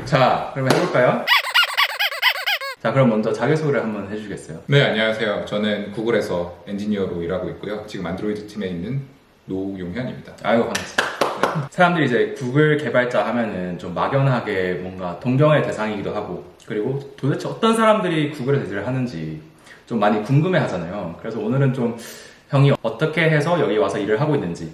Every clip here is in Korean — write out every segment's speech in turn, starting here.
자, 그럼 해볼까요? 자, 그럼 먼저 자기소개를 한번 해주시겠어요? 네, 안녕하세요. 저는 구글에서 엔지니어로 일하고 있고요. 지금 안드로이드 팀에 있는 노용현입니다. 아이고, 반갑습니다. 사람들이 이제 구글 개발자 하면은 좀 막연하게 뭔가 동경의 대상이기도 하고, 그리고 도대체 어떤 사람들이 구글에서 일을 하는지 좀 많이 궁금해 하잖아요. 그래서 오늘은 좀 형이 어떻게 해서 여기 와서 일을 하고 있는지.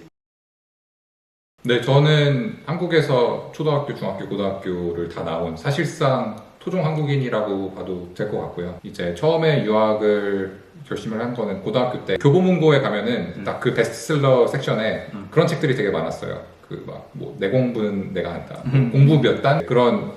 네, 저는 한국에서 초등학교, 중학교, 고등학교를 다 나온 사실상 토종 한국인이라고 봐도 될 것 같고요. 이제 처음에 유학을 결심을 한 거는 고등학교 때 교보문고에 가면은 딱 그 베스트셀러 섹션에 그런 책들이 되게 많았어요. 그 막 뭐 내 공부는 내가 한다, 공부 몇 단 그런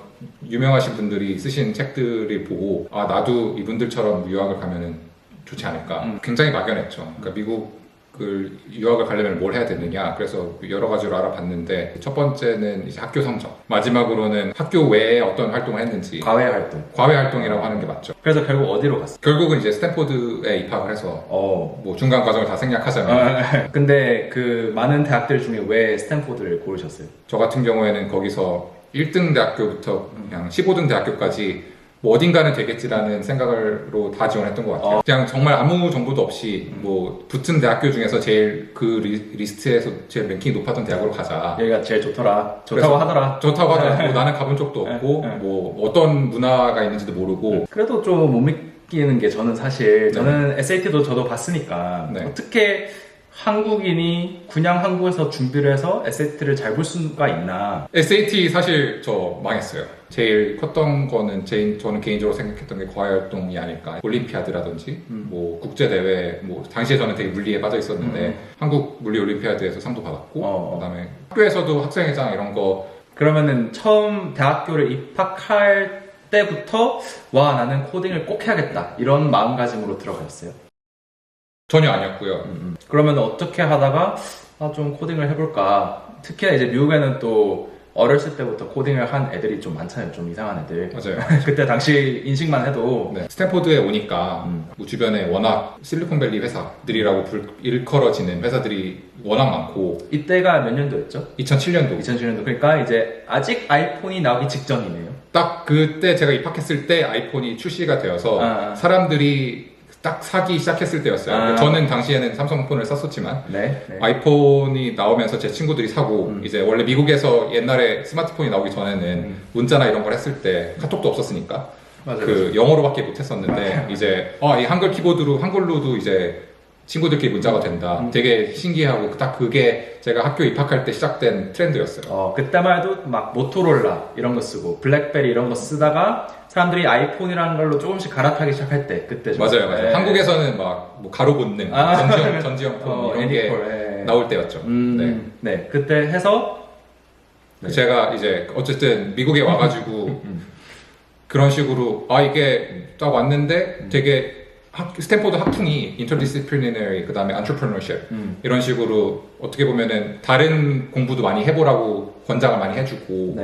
유명하신 분들이 쓰신 책들을 보고 아 나도 이분들처럼 유학을 가면은 좋지 않을까. 굉장히 막연했죠. 그러니까 미국을 유학을 가려면 뭘 해야 되느냐. 그래서 여러 가지로 알아봤는데 첫 번째는 이제 학교 성적, 마지막으로는 학교 외에 어떤 활동을 했는지 과외 활동. 과외 활동이라고 하는 게 맞죠. 그래서 결국 어디로 갔어요? 결국은 이제 스탠포드에 입학을 해서 뭐 중간 과정을 다 생략하자면 근데 그 많은 대학들 중에 왜 스탠포드를 고르셨어요? 저 같은 경우에는 거기서 1등 대학교부터 그냥 15등 대학교까지 뭐 어딘가는 되겠지라는 생각으로 다 지원했던 것 같아요. 그냥 정말 아무 정보도 없이 뭐 붙은 대학교 중에서 제일 그 리스트에서 제일 랭킹이 높았던 대학으로 가자. 여기가 제일 좋더라. 좋다고 하더라. 좋다고 하더라도 뭐 나는 가본 적도 없고 뭐 어떤 문화가 있는지도 모르고. 그래도 좀 못 믿기는 게 저는 사실 저는 SAT도 저도 봤으니까 네. 어떻게 한국인이 그냥 한국에서 준비를 해서 SAT를 잘 볼 수가 있나. SAT 사실 저 망했어요. 제일 컸던 거는 저는 개인적으로 생각했던 게 과외활동이 아닐까. 올림피아드라든지 뭐 국제대회, 뭐 당시에 저는 되게 물리에 빠져 있었는데 한국 물리 올림피아드에서 상도 받았고 그다음에 학교에서도 학생회장 이런 거. 그러면은 처음 대학교를 입학할 때부터 와 나는 코딩을 꼭 해야겠다 이런 마음가짐으로 들어갔어요? 전혀 아니었고요. 그러면 어떻게 하다가 좀 코딩을 해볼까. 특히나 이제 미국에는 또 어렸을 때부터 코딩을 한 애들이 좀 많잖아요. 좀 이상한 애들. 맞아요. 그때 당시 인식만 해도 네. 스탠포드에 오니까 뭐 주변에 워낙 실리콘밸리 회사들이라고 일컬어지는 회사들이 워낙 많고. 이때가 몇 년도였죠? 2007년도. 2007년도. 그러니까 이제 아직 아이폰이 나오기 직전이네요. 딱 그때 제가 입학했을 때 아이폰이 출시가 되어서 사람들이 딱 사기 시작했을 때였어요. 저는 당시에는 삼성폰을 썼었지만 네. 아이폰이 나오면서 제 친구들이 사고 이제 원래 미국에서 옛날에 스마트폰이 나오기 전에는 문자나 이런 걸 했을 때 카톡도 없었으니까 맞아요. 그 영어로밖에 못했었는데 이제 이 한글 키보드로 한글로도 이제 친구들끼리 문자가 된다. 되게 신기하고 딱 그게 제가 학교 입학할 때 시작된 트렌드였어요. 그때만 해도 막 모토로라 이런 거 쓰고 블랙베리 이런 거 쓰다가 사람들이 아이폰이라는 걸로 조금씩 갈아타기 시작할 때 그때죠. 맞아요. 네. 한국에서는 막 뭐 가로 본능, 전지현폰 이런 게 나올 때였죠. 네, 그때 해서 제가 이제 어쨌든 미국에 와가지고 그런 식으로 이게 딱 왔는데 되게 스탠포드 학풍이 interdisciplinary 그다음에 entrepreneurship 이런 식으로 어떻게 보면은 다른 공부도 많이 해보라고 권장을 많이 해주고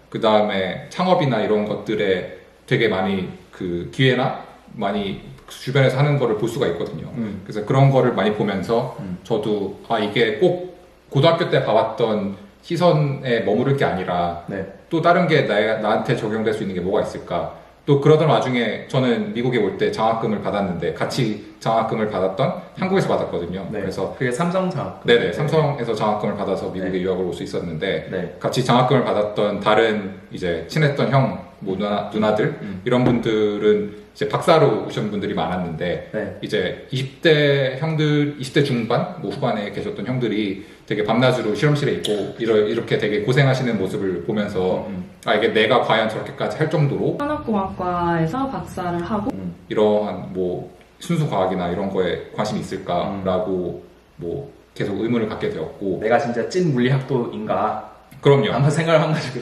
그다음에 창업이나 이런 것들에 되게 많이 그 기회나 많이 주변에서 하는 거를 볼 수가 있거든요. 그래서 그런 거를 많이 보면서 저도 이게 꼭 고등학교 때 봐왔던 시선에 머무를 게 아니라 또 다른 게 나한테 적용될 수 있는 게 뭐가 있을까. 또 그러던 와중에 저는 미국에 올 때 장학금을 받았는데 같이 장학금을 받았던 한국에서 받았거든요. 그래서 그게 삼성 장학금. 네네, 삼성에서 장학금을 받아서 미국에 유학을 올 수 있었는데 같이 장학금을 받았던 다른 이제 친했던 형, 뭐 누나들 이런 분들은 이제 박사로 오신 분들이 많았는데 이제 20대 중반, 뭐 후반에 계셨던 형들이 되게 밤낮으로 실험실에 있고 이렇게 되게 고생하시는 모습을 보면서 이게 내가 과연 저렇게까지 할 정도로 산업공학과에서 박사를 하고 이러한 뭐 순수 과학이나 이런 거에 관심이 있을까라고 뭐 계속 의문을 갖게 되었고 내가 진짜 찐 물리학도인가? 그럼요. 한번 생각을 한 거죠.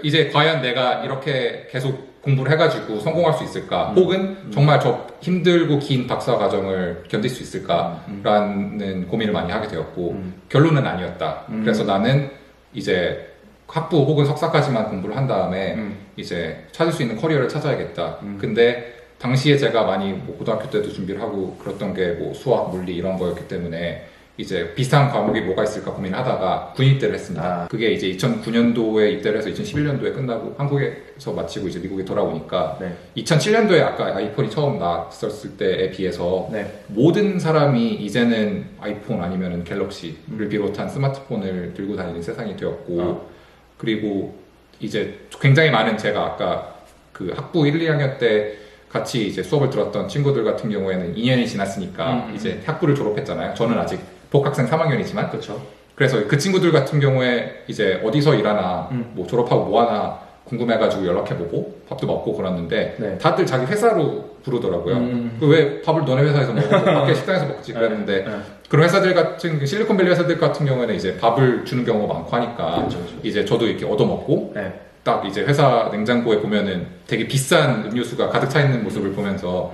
이제 과연 내가 이렇게 계속 공부를 해가지고 성공할 수 있을까? 혹은 정말 저 힘들고 긴 박사 과정을 견딜 수 있을까라는 고민을 많이 하게 되었고 결론은 아니었다. 그래서 나는 이제 학부 혹은 석사까지만 공부를 한 다음에 이제 찾을 수 있는 커리어를 찾아야겠다. 근데 당시에 제가 많이 뭐 고등학교 때도 준비를 하고 그랬던 게 뭐 수학, 물리 이런 거였기 때문에 이제 비슷한 과목이 뭐가 있을까 고민하다가 군입대를 했습니다. 그게 이제 2009년도에 입대를 해서 2011년도에 끝나고 한국에서 마치고 이제 미국에 돌아오니까 네. 2007년도에 아까 아이폰이 처음 나왔을 때에 비해서 네. 모든 사람이 이제는 아이폰 아니면은 갤럭시를 비롯한 스마트폰을 들고 다니는 세상이 되었고 그리고 이제 굉장히 많은 제가 아까 그 학부 1, 2학년 때 같이 이제 수업을 들었던 친구들 같은 경우에는 2년이 지났으니까 이제 학부를 졸업했잖아요. 저는 아직 복학생 3학년이지만 그렇죠. 그래서 그 친구들 같은 경우에 이제 어디서 일하나 뭐 졸업하고 뭐 하나 궁금해가지고 연락해보고 밥도 먹고 그랬는데 네. 다들 자기 회사로 부르더라고요. 왜 밥을 너네 회사에서 먹고 밖에 식당에서 먹지 그랬는데 그런 회사들 같은 실리콘밸리 회사들 같은 경우에는 이제 밥을 주는 경우가 많고 하니까 그렇죠. 이제 저도 이렇게 얻어먹고 네. 딱 이제 회사 냉장고에 보면은 되게 비싼 음료수가 가득 차 있는 모습을 보면서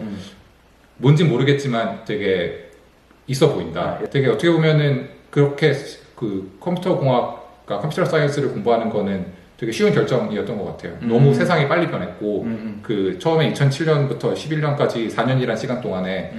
뭔진 모르겠지만 되게 있어 보인다. 되게 어떻게 보면은 그렇게 그 컴퓨터 공학과 컴퓨터 사이언스를 공부하는 거는 되게 쉬운 결정이었던 것 같아요. 너무 세상이 빨리 변했고 그 처음에 2007년부터 11년까지 4년이란 시간 동안에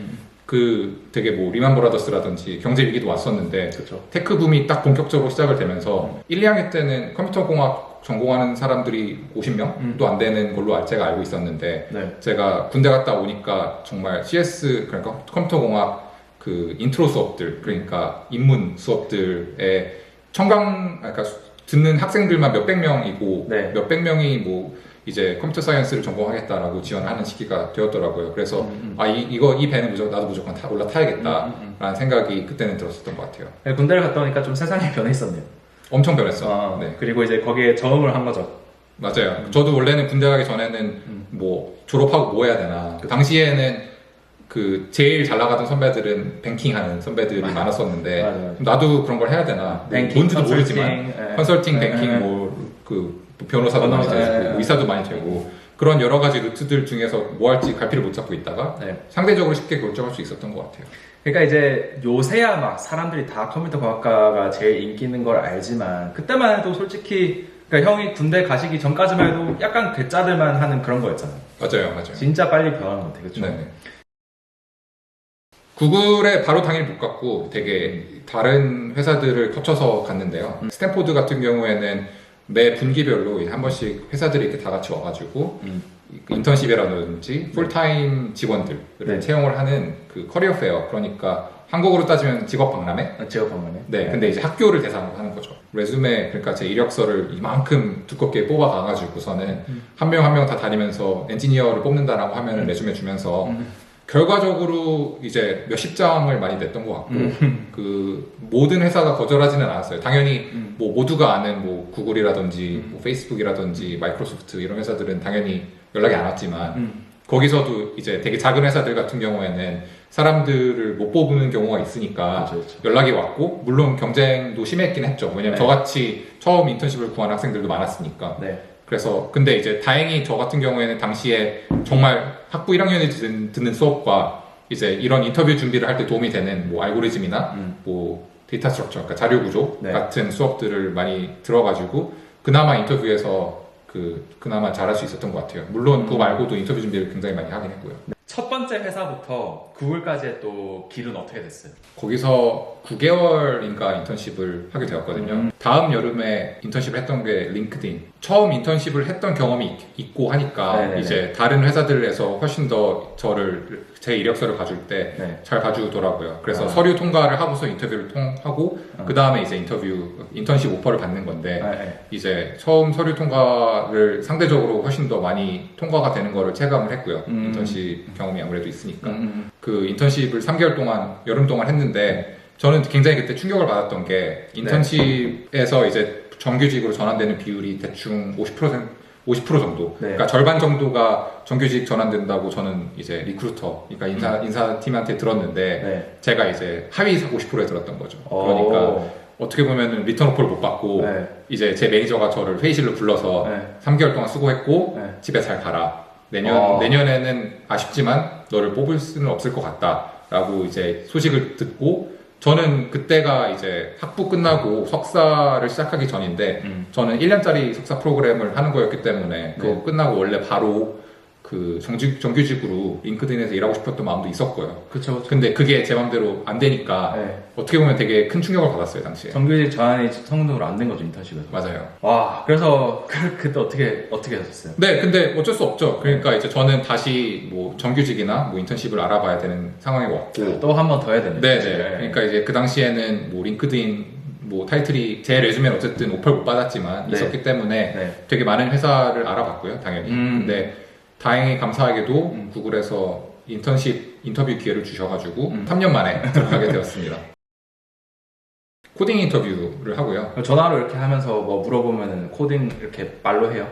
그 되게 뭐 리만 브라더스라든지 경제 위기도 왔었는데 그렇죠. 테크 붐이 딱 본격적으로 시작을 되면서 1, 2학년 때는 컴퓨터 공학 전공하는 사람들이 50명도 안 되는 걸로 제가 알고 있었는데 네. 제가 군대 갔다 오니까 정말 CS 그러니까 컴퓨터 공학 그 인트로 수업들 그러니까 입문 수업들에 그러니까 듣는 학생들만 몇백 명이고 네. 몇백 명이 뭐 이제 컴퓨터 사이언스를 전공하겠다라고 지원을 하는 시기가 되었더라고요. 그래서 이 배는 무조건 나도 무조건 올라타야겠다라는 생각이 그때는 들었었던 것 같아요. 네, 군대를 갔다 오니까 좀 세상이 변했었네요. 엄청 변했어. 네. 그리고 이제 거기에 적응을 한 거죠. 맞아요. 저도 원래는 군대 가기 전에는 뭐 졸업하고 뭐 해야 되나. 그 당시에는 그 제일 잘 나가던 선배들은 뱅킹하는 선배들이 많았었는데 맞아요. 나도 그런 걸 해야 되나. 뱅킹, 뭔지도 컨설팅, 모르지만 컨설팅, 뱅킹, 뭐 그 변호사도 많이 되고 의사도 많이 되고 그런 여러 가지 루트들 중에서 뭐 할지 갈피를 못 잡고 있다가 상대적으로 쉽게 결정할 수 있었던 것 같아요. 그러니까 이제 요새야 막 사람들이 다 컴퓨터 과학과가 제일 인기 있는 걸 알지만 그때만 해도 솔직히 그러니까 형이 군대 가시기 전까지만 해도 약간 괴짜들만 하는 그런 거였잖아요. 맞아요. 진짜 빨리 변하는 것 같아요. 그렇죠? 네. 구글에 바로 당일 못 갔고 되게 다른 회사들을 거쳐서 갔는데요. 스탠포드 같은 경우에는 매 분기별로 한 번씩 회사들이 이렇게 다 같이 와가지고 인턴십이라든지 풀타임 직원들을 채용을 하는 그 커리어 페어 그러니까 한국으로 따지면 직업 박람회? 직업 박람회. 네, 근데 이제 학교를 대상으로 하는 거죠. 레주메 그러니까 제 이력서를 이만큼 두껍게 뽑아가가지고서는 한 명 한 명 다 다니면서 엔지니어를 뽑는다라고 하면은 레주메 주면서 결과적으로 이제 몇십 장을 많이 냈던 것 같고 그 모든 회사가 거절하지는 않았어요. 당연히 뭐 모두가 아는 뭐 구글이라든지 뭐 페이스북이라든지 마이크로소프트 이런 회사들은 당연히 연락이 안 왔지만 거기서도 이제 되게 작은 회사들 같은 경우에는 사람들을 못 뽑는 경우가 있으니까 그렇죠. 연락이 왔고 물론 경쟁도 심했긴 했죠. 왜냐면 저같이 처음 인턴십을 구한 학생들도 많았으니까. 네. 그래서 근데 이제 다행히 저 같은 경우에는 당시에 정말 학부 1학년이 듣는 수업과 이제 이런 인터뷰 준비를 할 때 도움이 되는 뭐 알고리즘이나 뭐 데이터 스트럭처, 그러니까 자료 구조 같은 수업들을 많이 들어가지고 그나마 인터뷰에서 그나마 잘할 수 있었던 것 같아요. 물론 그거 말고도 인터뷰 준비를 굉장히 많이 하긴 했고요. 첫 번째 회사부터 구글까지의 또 길은 어떻게 됐어요? 거기서 9개월인가 인턴십을 하게 되었거든요. 다음 여름에 인턴십을 했던 게 링크드인. 처음 인턴십을 했던 경험이 있고 하니까 네네네. 이제 다른 회사들에서 훨씬 더 저를 제 이력서를 봐줄 때 잘 봐주더라고요. 그래서 서류 통과를 하고서 인터뷰를 통하고 그 다음에 이제 인턴십 오퍼를 받는 건데 이제 처음 서류 통과를 상대적으로 훨씬 더 많이 통과가 되는 거를 체감을 했고요. 인턴십 경험이 아무래도 있으니까 그 인턴십을 3개월 동안 여름 동안 했는데 저는 굉장히 그때 충격을 받았던 게 인턴십에서 이제 정규직으로 전환되는 비율이 대충 50% 정도. 그러니까 절반 정도가 정규직 전환된다고 저는 이제 리크루터, 그러니까 인사팀한테 들었는데 제가 이제 하위 50%에 들었던 거죠. 그러니까 어떻게 보면은 리턴 오퍼를 못 받고 이제 제 매니저가 저를 회의실로 불러서 3개월 동안 수고했고 집에 잘 가라. 내년에는 아쉽지만 너를 뽑을 수는 없을 것 같다라고 이제 소식을 듣고 저는 그때가 이제 학부 끝나고 석사를 시작하기 전인데 저는 1년짜리 석사 프로그램을 하는 거였기 때문에 그거 끝나고 원래 바로 그 정규직으로 링크드인에서 일하고 싶었던 마음도 있었고요. 그쵸. 근데 그게 제 마음대로 안 되니까 네. 어떻게 보면 되게 큰 충격을 받았어요, 당시에. 정규직 전환이 성공적으로 안 된 거죠, 인턴십에서. 맞아요. 와, 그래서 그때 어떻게 하셨어요? 네, 근데 어쩔 수 없죠. 그러니까 이제 저는 다시 뭐 정규직이나 뭐 인턴십을 알아봐야 되는 상황이 왔고. 또 한 번 더 해야 되는 네네. 거지. 그러니까 이제 그 당시에는 뭐 링크드인 뭐 타이틀이 제 레주메는 어쨌든 오퍼를 못 받았지만 네. 있었기 때문에 네. 되게 많은 회사를 알아봤고요, 당연히. 근데 다행히 감사하게도 구글에서 인턴십 인터뷰 기회를 주셔가지고 3년 만에 들어가게 되었습니다. 코딩 인터뷰를 하고요. 전화로 이렇게 하면서 뭐 물어보면 코딩 이렇게 말로 해요?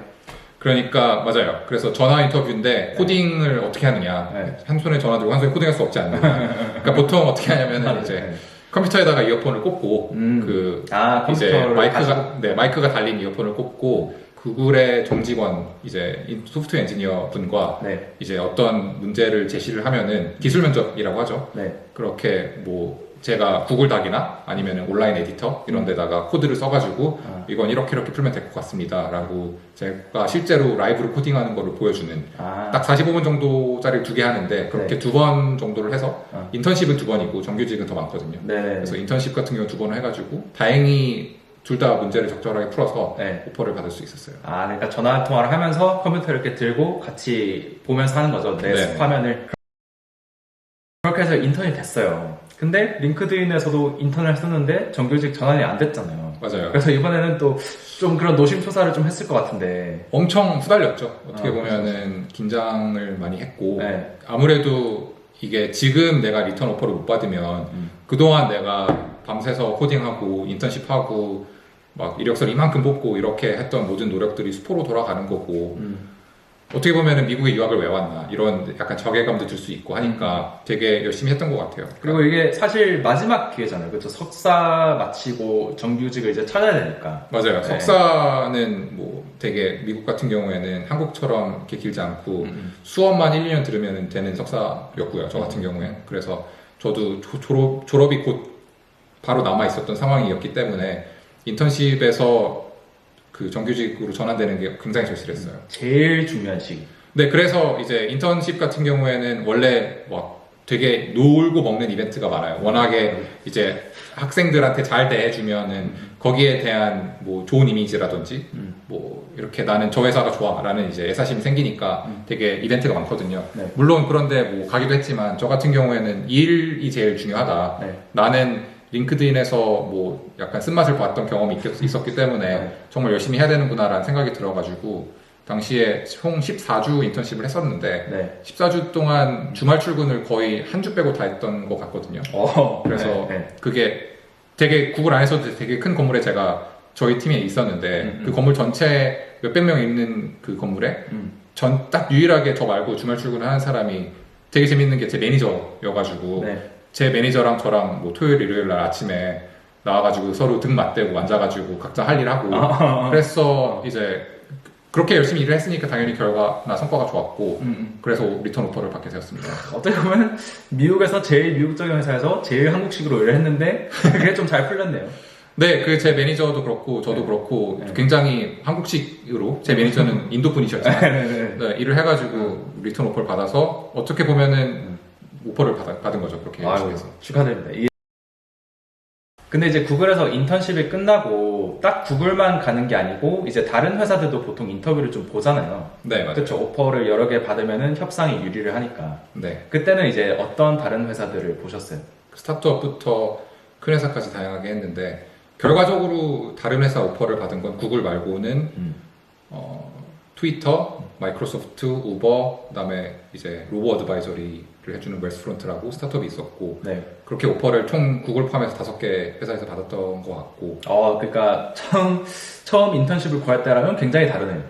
그러니까 맞아요. 그래서 전화 인터뷰인데 코딩을 어떻게 하느냐. 네. 한 손에 전화 들고 한 손에 코딩할 수 없지 않나. 그러니까 보통 어떻게 하냐면은 이제 네. 컴퓨터에다가 이어폰을 꽂고 그 이제 컴퓨터를 마이크가 달린 이어폰을 꽂고 구글의 정직원 이제 소프트웨어 엔지니어 분과 네. 이제 어떤 문제를 제시를 하면은 기술 면접이라고 하죠. 네. 그렇게 뭐 제가 구글 닥이나 아니면 온라인 에디터 이런 데다가 코드를 써가지고 이건 이렇게 풀면 될 것 같습니다 라고 제가 실제로 라이브로 코딩하는 거를 보여주는 딱 45분 정도짜리 2개 하는데 그렇게 네. 2번 정도를 해서 인턴십은 2번이고 정규직은 더 많거든요. 네. 그래서 인턴십 같은 경우 2번을 해가지고 다행히 둘 다 문제를 적절하게 풀어서 네. 오퍼를 받을 수 있었어요. 그러니까 전화 통화를 하면서 컴퓨터 이렇게 들고 같이 보면서 하는 거죠. 내 네. 화면을. 그렇게 해서 인턴이 됐어요. 근데 링크드인에서도 인턴을 했었는데 정규직 전환이 안 됐잖아요. 맞아요. 그래서 이번에는 또 좀 그런 노심초사를 좀 했을 것 같은데. 엄청 후달렸죠. 어떻게 보면은 긴장을 많이 했고 네. 아무래도 이게 지금 내가 리턴 오퍼를 못 받으면 그동안 내가 밤새서 코딩하고 인턴십하고 막 이력서 이만큼 뽑고 이렇게 했던 모든 노력들이 수포로 돌아가는 거고 어떻게 보면은 미국에 유학을 왜 왔나 이런 약간 자괴감도 들 수 있고 하니까 되게 열심히 했던 것 같아요. 그리고 이게 사실 마지막 기회잖아요. 그렇죠. 석사 마치고 정규직을 이제 찾아야 되니까. 맞아요. 네. 석사는 뭐 되게 미국 같은 경우에는 한국처럼 이렇게 길지 않고 수업만 1, 2년 들으면 되는 석사였고요. 저 같은 경우에. 그래서 저도 졸업이 곧 바로 남아 있었던 상황이었기 때문에 인턴십에서 그 정규직으로 전환되는 게 굉장히 절실했어요. 제일 중요한 시기. 네, 그래서 이제 인턴십 같은 경우에는 원래 뭐 되게 놀고 먹는 이벤트가 많아요. 워낙에 이제 학생들한테 잘 대해주면은 거기에 대한 뭐 좋은 이미지라든지 뭐 이렇게 나는 저 회사가 좋아라는 이제 애사심이 생기니까 되게 이벤트가 많거든요. 네. 물론 그런데 뭐 가기도 했지만 저 같은 경우에는 일이 제일 중요하다. 네. 나는 링크드인에서 뭐 약간 쓴맛을 봤던 경험이 있었기 때문에 네. 정말 열심히 해야 되는구나라는 생각이 들어가지고 당시에 총 14주 인턴십을 했었는데 네. 14주 동안 주말 출근을 거의 한 주 빼고 다 했던 것 같거든요. 그래서 네. 그게 되게 구글 안에서도 되게 큰 건물에 제가 저희 팀에 있었는데 그 건물 전체 몇백 명 있는 그 건물에 딱 유일하게 저 말고 주말 출근을 하는 사람이 되게 재밌는 게 제 매니저여가지고 네. 제 매니저랑 저랑 뭐 토요일 일요일 날 아침에 나와가지고 서로 등 맞대고 앉아가지고 각자 할 일 하고 그래서 이제 그렇게 열심히 일을 했으니까 당연히 결과나 성과가 좋았고 그래서 리턴 오퍼를 받게 되었습니다. 어떻게 보면 미국에서 제일 미국적인 회사에서 제일 한국식으로 일을 했는데 그게 좀 잘 풀렸네요. 네, 그 제 매니저도 그렇고 저도 네. 그렇고 네. 굉장히 한국식으로 제 매니저는 인도 분이셨지만 네. 네, 일을 해가지고 리턴 오퍼를 받아서 어떻게 보면은 오퍼를 받은 거죠. 그렇게 열심히 해서. 축하드립니다. 근데 이제 구글에서 인턴십이 끝나고 딱 구글만 가는 게 아니고 이제 다른 회사들도 보통 인터뷰를 좀 보잖아요. 네, 맞아요. 그렇죠. 오퍼를 여러 개 받으면은 협상이 유리를 하니까. 네. 그때는 이제 어떤 다른 회사들을 보셨어요? 스타트업부터 큰 회사까지 다양하게 했는데 결과적으로 다른 회사 오퍼를 받은 건 구글 말고는 트위터, 마이크로소프트, 우버, 그다음에 이제 로보 어드바이저리를 해주는 웰스프론트라고 스타트업이 있었고 네. 그렇게 오퍼를 총 구글 포함해서 5개 회사에서 받았던 것 같고 그러니까 처음 인턴십을 구할 때랑은 굉장히 다르네요.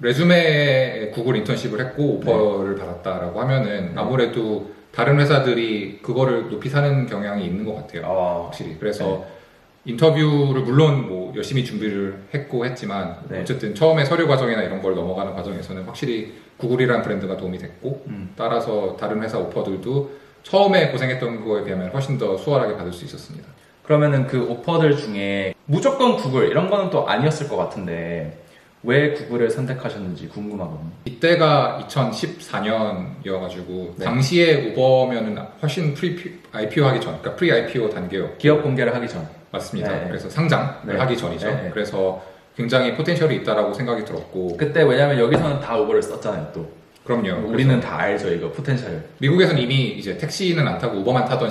레주메에 구글 인턴십을 했고 오퍼를 받았다라고 하면은 아무래도 다른 회사들이 그거를 높이 사는 경향이 있는 것 같아요. 확실히. 그래서 인터뷰를 물론 뭐 열심히 준비를 했고 했지만 어쨌든 처음에 서류 과정이나 이런 걸 넘어가는 과정에서는 확실히 구글이라는 브랜드가 도움이 됐고 따라서 다른 회사 오퍼들도 처음에 고생했던 거에 비하면 훨씬 더 수월하게 받을 수 있었습니다. 그러면은 그 오퍼들 중에 무조건 구글 이런 거는 또 아니었을 것 같은데 왜 구글을 선택하셨는지 궁금하거든요. 이때가 2014년이어가지고 네. 당시에 우버면은 훨씬 IPO 하기 전, 그러니까 프리 IPO 단계였고 기업 공개를 하기 전. 맞습니다. 네. 그래서 상장을 네. 하기 전이죠. 네. 그래서 굉장히 포텐셜이 있다라고 생각이 들었고 그때 왜냐면 여기서는 다 우버를 썼잖아요. 또 그럼요. 우리는 다 알죠 이거 포텐셜. 미국에서는 이미 이제 택시는 안 타고 우버만 타던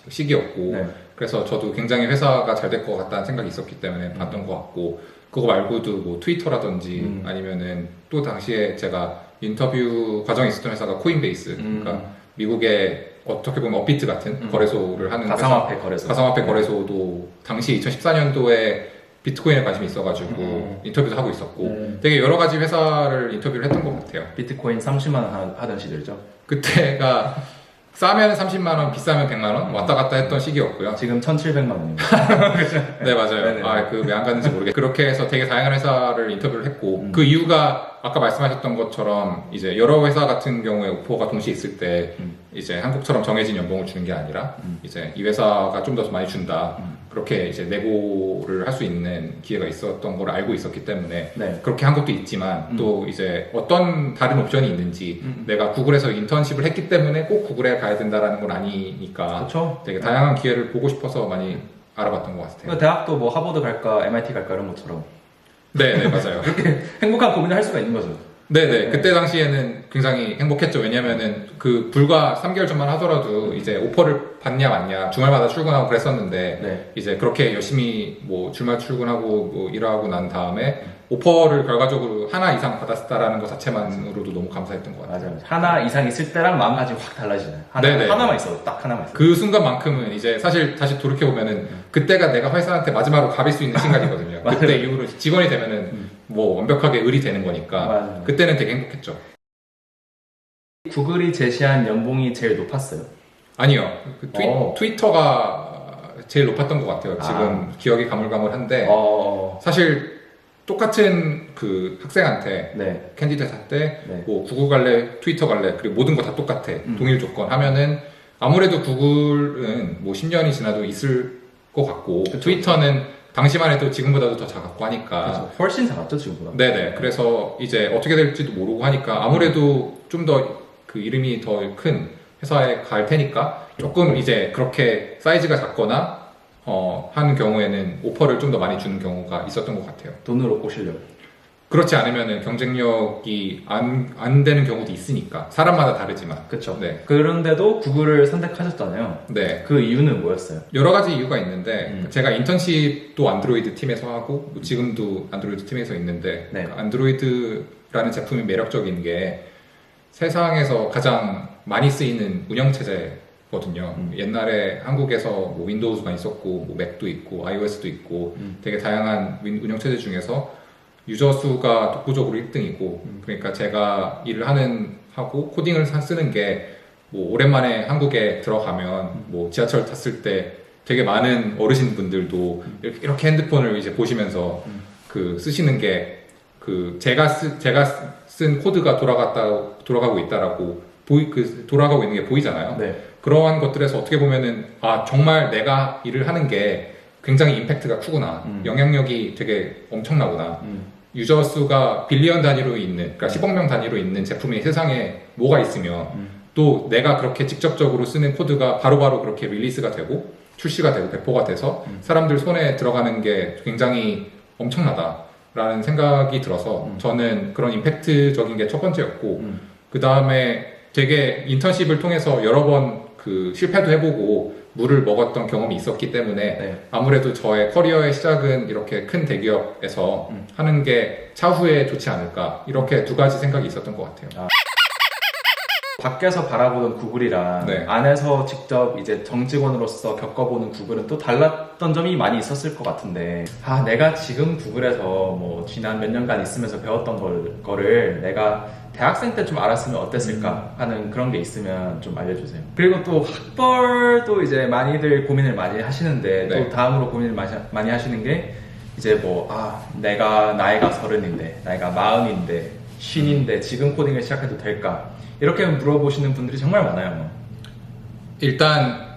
시기였고 네. 그래서 저도 굉장히 회사가 잘 될 것 같다는 생각이 있었기 때문에 봤던 것 같고 그거 말고도 뭐 트위터라든지 아니면은 또 당시에 제가 인터뷰 과정에 있었던 회사가 코인베이스 그러니까 미국의 어떻게 보면 업비트 같은 거래소를 하는 가상화폐 거래소. 가상화폐 거래소도 당시 2014년도에 비트코인에 관심이 있어가지고 인터뷰도 하고 있었고 되게 여러 가지 회사를 인터뷰를 했던 것 같아요. 비트코인 30만 원 하던 시절이죠. 그때가 싸면 30만 원, 비싸면 100만 원 왔다 갔다 했던 시기였고요. 지금 1,700만 원입니다. 네 맞아요. 네네. 그 왜 안 갔는지 모르겠. 그렇게 해서 되게 다양한 회사를 인터뷰를 했고 그 이유가 아까 말씀하셨던 것처럼 이제 여러 회사 같은 경우에 오퍼가 동시에 있을 때 이제 한국처럼 정해진 연봉을 주는 게 아니라 이제 이 회사가 좀 더 많이 준다. 그렇게 이제 내고를 할 수 있는 기회가 있었던 걸 알고 있었기 때문에 네. 그렇게 한 것도 있지만 또 이제 어떤 다른 옵션이 있는지 내가 구글에서 인턴십을 했기 때문에 꼭 구글에 가야 된다라는 건 아니니까 그렇죠. 되게 다양한 기회를 보고 싶어서 많이 알아봤던 것 같아요. 대학도 뭐 하버드 갈까 MIT 갈까 이런 것처럼 네, 맞아요. 행복한 고민을 할 수가 있는 거죠. 네네. 그때 당시에는 굉장히 행복했죠. 왜냐면은 그 불과 3개월 전만 하더라도 이제 오퍼를 받냐 맞냐 주말마다 출근하고 그랬었는데 네. 이제 그렇게 열심히 뭐 주말 출근하고 뭐 일하고 난 다음에 오퍼를 결과적으로 하나 이상 받았다라는 것 자체만으로도 너무 감사했던 것 같아요. 맞아요. 하나 이상 있을 때랑 마음가짐이 확 달라지나요. 네네. 하나만 있어도 딱 하나만 있어도. 그 순간만큼은 이제 사실 다시 돌이켜보면은 그때가 내가 회사한테 마지막으로 가릴 수 있는 순간이거든요. 그때 이후로 직원이 되면은 뭐 완벽하게 을이 되는 거니까 맞아요. 그때는 되게 행복했죠. 구글이 제시한 연봉이 제일 높았어요. 아니요. 그 어. 트위터가 제일 높았던 것 같아요. 지금 기억이 가물가물한데 사실 똑같은 그 학생한테 네. 캔디데이트 할때 네. 뭐 구글 갈래, 트위터 갈래, 그리고 모든 거 다 똑같아. 동일 조건 하면은 아무래도 구글은 뭐 10년이 지나도 있을 것 같고 트위터는 당시만 해도 지금보다도 더 작았고 하니까 그렇죠. 훨씬 작았죠 지금보다. 네네. 그래서 이제 어떻게 될지도 모르고 하니까 아무래도 좀 더 그 이름이 더 큰 회사에 갈 테니까 조금 이제 그렇게 사이즈가 작거나 하는 경우에는 오퍼를 좀 더 많이 주는 경우가 있었던 것 같아요. 돈으로 꼬시려고. 그렇지 않으면 경쟁력이 안 되는 경우도 있으니까 사람마다 다르지만 그렇죠. 네. 그런데도 구글을 선택하셨잖아요. 네. 그 이유는 뭐였어요? 여러 가지 이유가 있는데 제가 인턴십도 안드로이드 팀에서 하고 지금도 안드로이드 팀에서 있는데 네. 그 안드로이드라는 제품이 매력적인 게 세상에서 가장 많이 쓰이는 운영체제거든요. 옛날에 한국에서 뭐 윈도우즈가 있었고 뭐 맥도 있고 iOS도 있고 되게 다양한 운영체제 중에서 유저 수가 독보적으로 1등이고 그러니까 제가 일을 하고 코딩을 쓰는 게 뭐 오랜만에 한국에 들어가면 뭐 지하철 탔을 때 되게 많은 어르신분들도 이렇게 핸드폰을 이제 보시면서 그 쓰시는 게 그 제가 쓴 코드가 돌아가고 있다라고 돌아가고 있는 게 보이잖아요. 네. 그러한 것들에서 어떻게 보면은 정말 내가 일을 하는 게 굉장히 임팩트가 크구나. 영향력이 되게 엄청나구나. 유저 수가 빌리언 단위로 있는, 그러니까 10억 명 단위로 있는 제품이 세상에 뭐가 있으면 또 내가 그렇게 직접적으로 쓰는 코드가 바로바로 그렇게 릴리스가 되고 출시가 되고 배포가 돼서 사람들 손에 들어가는 게 굉장히 엄청나다라는 생각이 들어서 저는 그런 임팩트적인 게 첫 번째였고 그 다음에 되게 인턴십을 통해서 여러 번 그 실패도 해보고 물을 먹었던 경험이 있었기 때문에 네. 아무래도 저의 커리어의 시작은 이렇게 큰 대기업에서 하는 게 차후에 좋지 않을까 이렇게 두 가지 생각이 있었던 것 같아요. 밖에서 바라보던 구글이랑 네. 안에서 직접 이제 정직원으로서 겪어보는 구글은 또 달랐던 점이 많이 있었을 것 같은데 내가 지금 구글에서 뭐 지난 몇 년간 있으면서 배웠던 거를 내가 대학생 때 좀 알았으면 어땠을까 하는 그런 게 있으면 좀 알려주세요. 그리고 또 학벌도 이제 많이들 고민을 많이 하시는데 네. 또 다음으로 고민을 많이 하시는 게 이제 뭐 내가 나이가 30인데 나이가 40인데 50인데 지금 코딩을 시작해도 될까 이렇게 물어보시는 분들이 정말 많아요. 일단